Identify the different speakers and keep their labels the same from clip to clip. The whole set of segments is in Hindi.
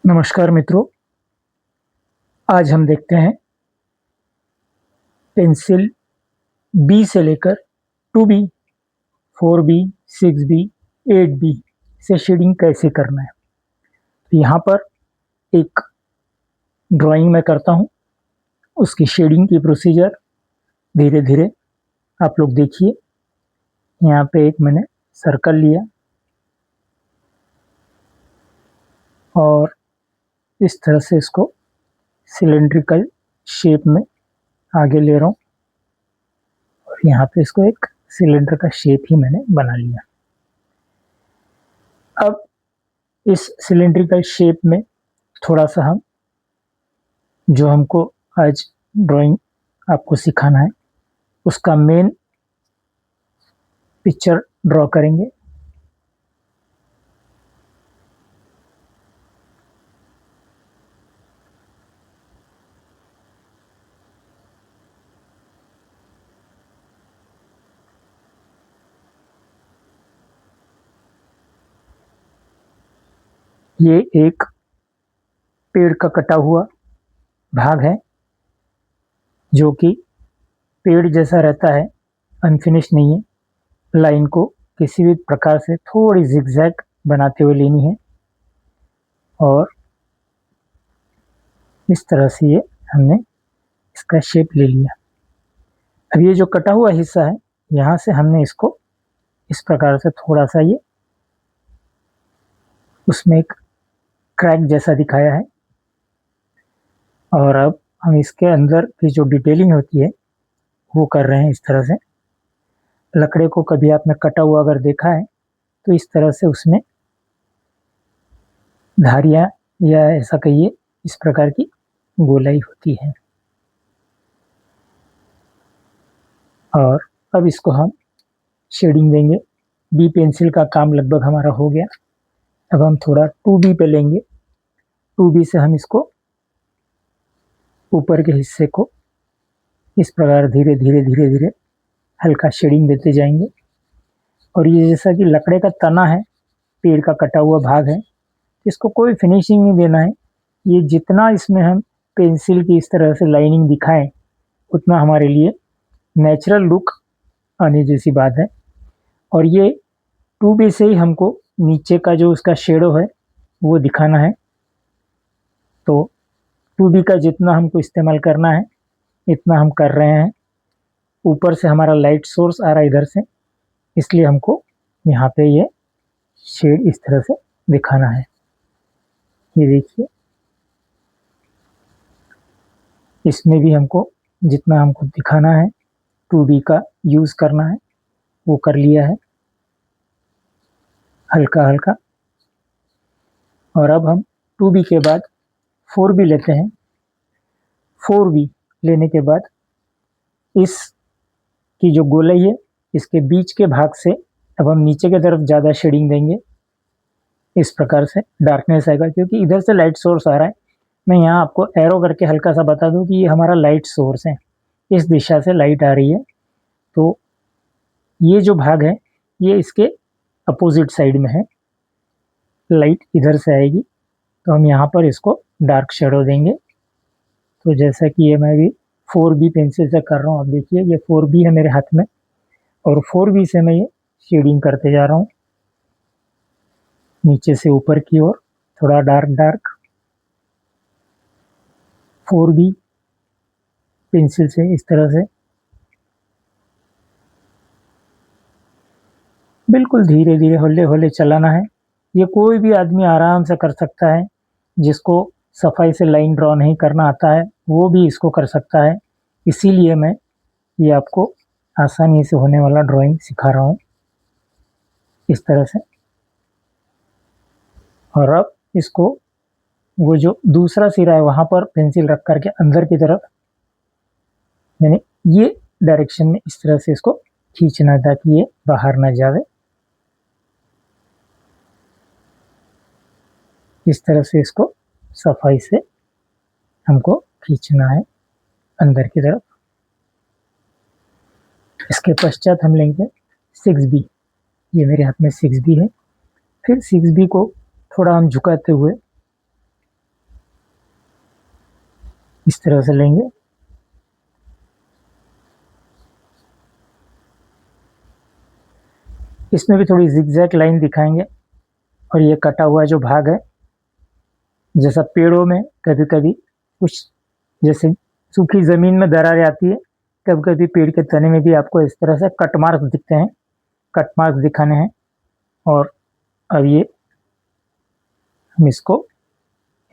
Speaker 1: नमस्कार मित्रों, आज हम देखते हैं पेंसिल बी से लेकर 2B, 4B, 6B, 8B से शेडिंग कैसे करना है। तो यहाँ पर एक ड्राइंग मैं करता हूँ, उसकी शेडिंग की प्रोसीजर धीरे धीरे आप लोग देखिए। यहाँ पे एक मैंने सर्कल लिया और इस तरह से इसको सिलेंड्रिकल शेप में आगे ले रहा हूँ और यहाँ पे इसको एक सिलेंडर का शेप ही मैंने बना लिया। अब इस सिलेंड्रिकल शेप में थोड़ा सा हम जो हमको आज ड्राइंग आपको सिखाना है उसका मेन पिक्चर ड्रॉ करेंगे। ये एक पेड़ का कटा हुआ भाग है जो कि पेड़ जैसा रहता है, अनफिनिश नहीं है। लाइन को किसी भी प्रकार से थोड़ी जिगजैग बनाते हुए लेनी है और इस तरह से ये हमने इसका शेप ले लिया। अब ये जो कटा हुआ हिस्सा है, यहाँ से हमने इसको इस प्रकार से थोड़ा सा ये उसमें एक क्रैक जैसा दिखाया है और अब हम इसके अंदर की जो डिटेलिंग होती है वो कर रहे हैं। इस तरह से लकड़े को कभी आपने कटा हुआ अगर देखा है तो इस तरह से उसमें धारियां या ऐसा कहिए इस प्रकार की गोलाई होती है। और अब इसको हम शेडिंग देंगे। बी पेंसिल का काम लगभग हमारा हो गया। अब हम थोड़ा 2B पे लेंगे। 2B से हम इसको ऊपर के हिस्से को इस प्रकार धीरे धीरे धीरे धीरे हल्का शेडिंग देते जाएंगे। और ये जैसा कि लकड़े का तना है, पेड़ का कटा हुआ भाग है, इसको कोई फिनिशिंग नहीं देना है। ये जितना इसमें हम पेंसिल की इस तरह से लाइनिंग दिखाएं उतना हमारे लिए नेचुरल लुक आने जैसी बात है। और ये 2B से ही हमको नीचे का जो उसका शेडो है वो दिखाना है। तो 2B का जितना हमको इस्तेमाल करना है इतना हम कर रहे हैं। ऊपर से हमारा लाइट सोर्स आ रहा है इधर से, इसलिए हमको यहाँ पे ये शेड इस तरह से दिखाना है। ये देखिए, इसमें भी हमको जितना हमको दिखाना है 2B का यूज़ करना है वो कर लिया है हल्का हल्का। और अब हम 2B के बाद 4B लेते हैं। 4B लेने के बाद इस की जो गोलाई है इसके बीच के भाग से अब हम नीचे की तरफ ज़्यादा शेडिंग देंगे। इस प्रकार से डार्कनेस आएगा क्योंकि इधर से लाइट सोर्स आ रहा है। मैं यहाँ आपको एरो करके हल्का सा बता दूँ कि ये हमारा लाइट सोर्स है, इस दिशा से लाइट आ रही है। तो ये जो भाग है ये इसके अपोजिट साइड में है, लाइट इधर से आएगी। तो हम यहाँ पर इसको डार्क शेडो देंगे। तो जैसा कि ये मैं भी 4B पेंसिल से कर रहा हूँ, आप देखिए ये 4B है मेरे हाथ में और 4B से मैं ये शेडिंग करते जा रहा हूँ नीचे से ऊपर की ओर, थोड़ा डार्क डार्क 4B पेंसिल से इस तरह से बिल्कुल धीरे धीरे हौले हौले चलाना है। ये कोई भी आदमी आराम से कर सकता है, जिसको सफाई से लाइन ड्रॉ नहीं करना आता है वो भी इसको कर सकता है। इसीलिए मैं ये आपको आसानी से होने वाला ड्राइंग सिखा रहा हूँ इस तरह से। और अब इसको वो जो दूसरा सिरा है वहाँ पर पेंसिल रख करके अंदर की तरफ, यानी ये डायरेक्शन में इस तरह से इसको खींचना है ताकि ये बाहर ना जाए। इस तरह से इसको सफाई से हमको खींचना है अंदर की तरफ। इसके पश्चात हम लेंगे 6B। ये मेरे हाथ में 6B है। फिर 6B को थोड़ा हम झुकाते हुए इस तरह से लेंगे। इसमें भी थोड़ी जिगजैग लाइन दिखाएंगे। और ये कटा हुआ जो भाग है, जैसा पेड़ों में कभी कभी कुछ जैसे सूखी जमीन में दरार आती है, कभी कभी पेड़ के तने में भी आपको इस तरह से कट मार्क दिखते हैं। कट मार्क दिखाने हैं। और अब ये हम इसको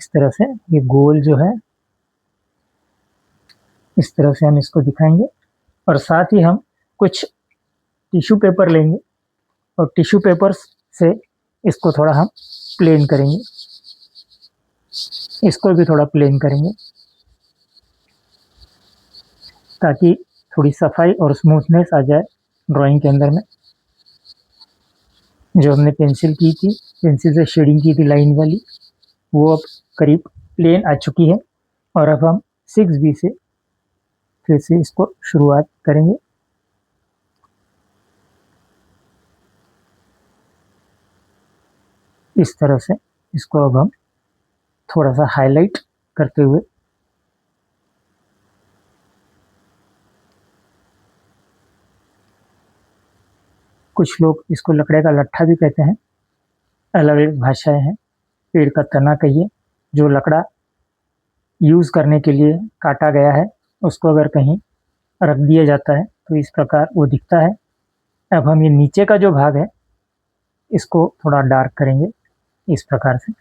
Speaker 1: इस तरह से, ये गोल जो है इस तरह से हम इसको दिखाएंगे। और साथ ही हम कुछ टिश्यू पेपर लेंगे और टिश्यू पेपर से इसको थोड़ा हम प्लेन करेंगे। इसको भी थोड़ा प्लेन करेंगे ताकि थोड़ी सफाई और स्मूथनेस आ जाए ड्राइंग के अंदर में। जो हमने पेंसिल की थी, पेंसिल से शेडिंग की थी लाइन वाली, वो अब करीब प्लेन आ चुकी है। और अब हम 6B से फिर से इसको शुरुआत करेंगे। इस तरह से इसको अब हम थोड़ा सा हाईलाइट करते हुए कुछ लोग इसको लकड़े का लट्ठा भी कहते हैं, अलग अलग भाषाएं हैं। पेड़ का तना कहिए, जो लकड़ा यूज करने के लिए काटा गया है उसको अगर कहीं रख दिया जाता है तो इस प्रकार वो दिखता है। अब हम ये नीचे का जो भाग है इसको थोड़ा डार्क करेंगे इस प्रकार से,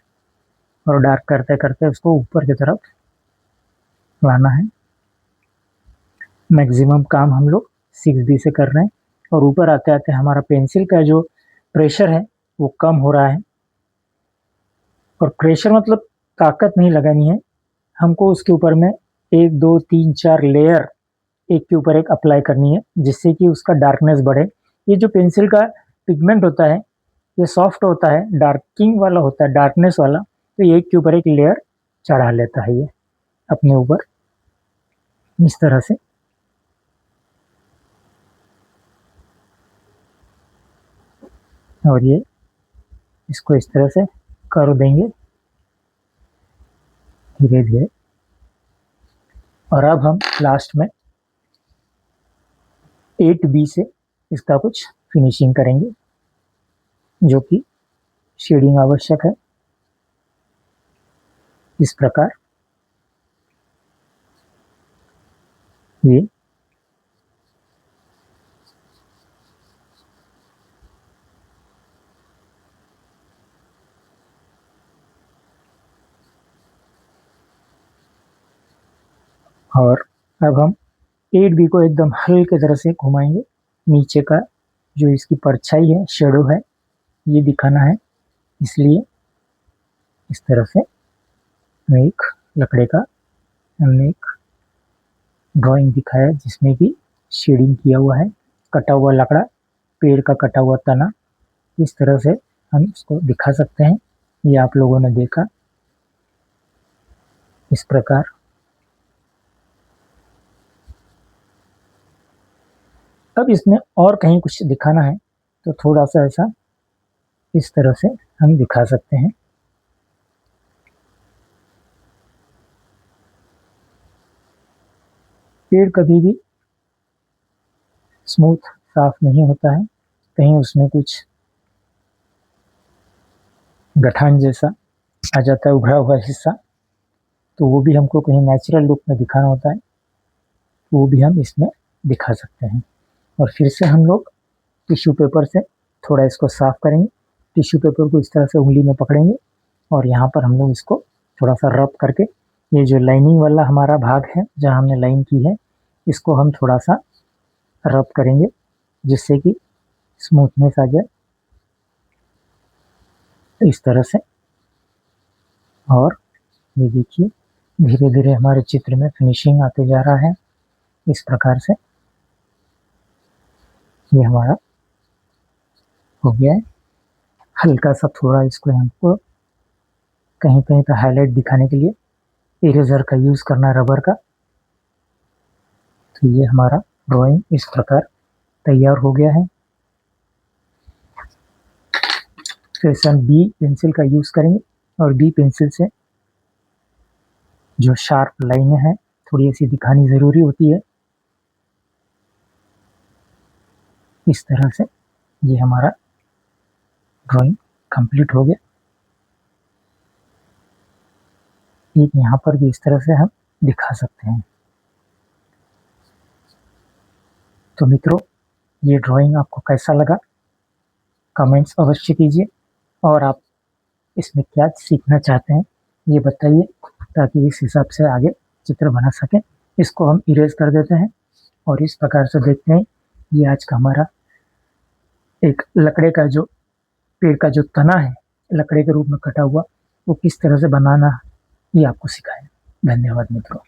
Speaker 1: और डार्क करते करते उसको ऊपर की तरफ लाना है। मैक्सिमम काम हम लोग 6B से कर रहे हैं। और ऊपर आते आते हमारा पेंसिल का जो प्रेशर है वो कम हो रहा है। और प्रेशर मतलब ताकत नहीं लगानी है हमको, उसके ऊपर में 1 2 3 4 लेयर एक के ऊपर एक अप्लाई करनी है, जिससे कि उसका डार्कनेस बढ़े। ये जो पेंसिल का पिगमेंट होता है ये सॉफ्ट होता है, डार्किंग वाला होता है, डार्कनेस वाला, तो ये एक के ऊपर एक लेयर चढ़ा लेता है ये अपने ऊपर इस तरह से। और ये इसको इस तरह से कर देंगे धीरे धीरे। और अब हम लास्ट में 8B से इसका कुछ फिनिशिंग करेंगे, जो कि शेडिंग आवश्यक है इस प्रकार। ये और अब हम 8B को एकदम हल्के तरह से घुमाएंगे। नीचे का जो इसकी परछाई है, शेडो है, ये दिखाना है, इसलिए इस तरह से एक लकड़े का हमने एक ड्राइंग दिखाया जिसमें कि शेडिंग किया हुआ है, कटा हुआ लकड़ा, पेड़ का कटा हुआ तना। इस तरह से हम इसको दिखा सकते हैं। ये आप लोगों ने देखा इस प्रकार। अब इसमें और कहीं कुछ दिखाना है तो थोड़ा सा ऐसा इस तरह से हम दिखा सकते हैं। पेड़ कभी भी स्मूथ साफ नहीं होता है, कहीं उसमें कुछ गठान जैसा आ जाता है, उभरा हुआ हिस्सा, तो वो भी हमको कहीं नेचुरल लुक में दिखाना होता है, तो वो भी हम इसमें दिखा सकते हैं। और फिर से हम लोग टिश्यू पेपर से थोड़ा इसको साफ करेंगे। टिश्यू पेपर को इस तरह से उंगली में पकड़ेंगे और यहाँ पर हम लोग इसको थोड़ा सा रब करके, ये जो लाइनिंग वाला हमारा भाग है जहाँ हमने लाइन की है, इसको हम थोड़ा सा रब करेंगे जिससे कि स्मूथनेस आ जाए इस तरह से। और ये देखिए धीरे धीरे हमारे चित्र में फिनिशिंग आते जा रहा है इस प्रकार से। ये हमारा हो गया है। हल्का सा थोड़ा इसको हमको कहीं कहीं पे हाईलाइट दिखाने के लिए इरेजर का यूज़ करना है, रबर का। तो ये हमारा ड्राइंग इस प्रकार तैयार हो गया है। फिर से हम B पेंसिल का यूज़ करेंगे और B पेंसिल से जो शार्प लाइनें हैं थोड़ी ऐसी दिखानी ज़रूरी होती है। इस तरह से ये हमारा ड्राइंग कंप्लीट हो गया। एक यहाँ पर भी इस तरह से हम दिखा सकते हैं। तो मित्रों, ये ड्राइंग आपको कैसा लगा कमेंट्स अवश्य कीजिए, और आप इसमें क्या सीखना चाहते हैं ये बताइए, ताकि इस हिसाब से आगे चित्र बना सकें। इसको हम इरेज कर देते हैं और इस प्रकार से देखते हैं। ये आज का हमारा एक लकड़े का जो पेड़ का जो तना है लकड़े के रूप में कटा हुआ, वो किस तरह से बनाना ये आपको सिखाया। धन्यवाद मित्रों।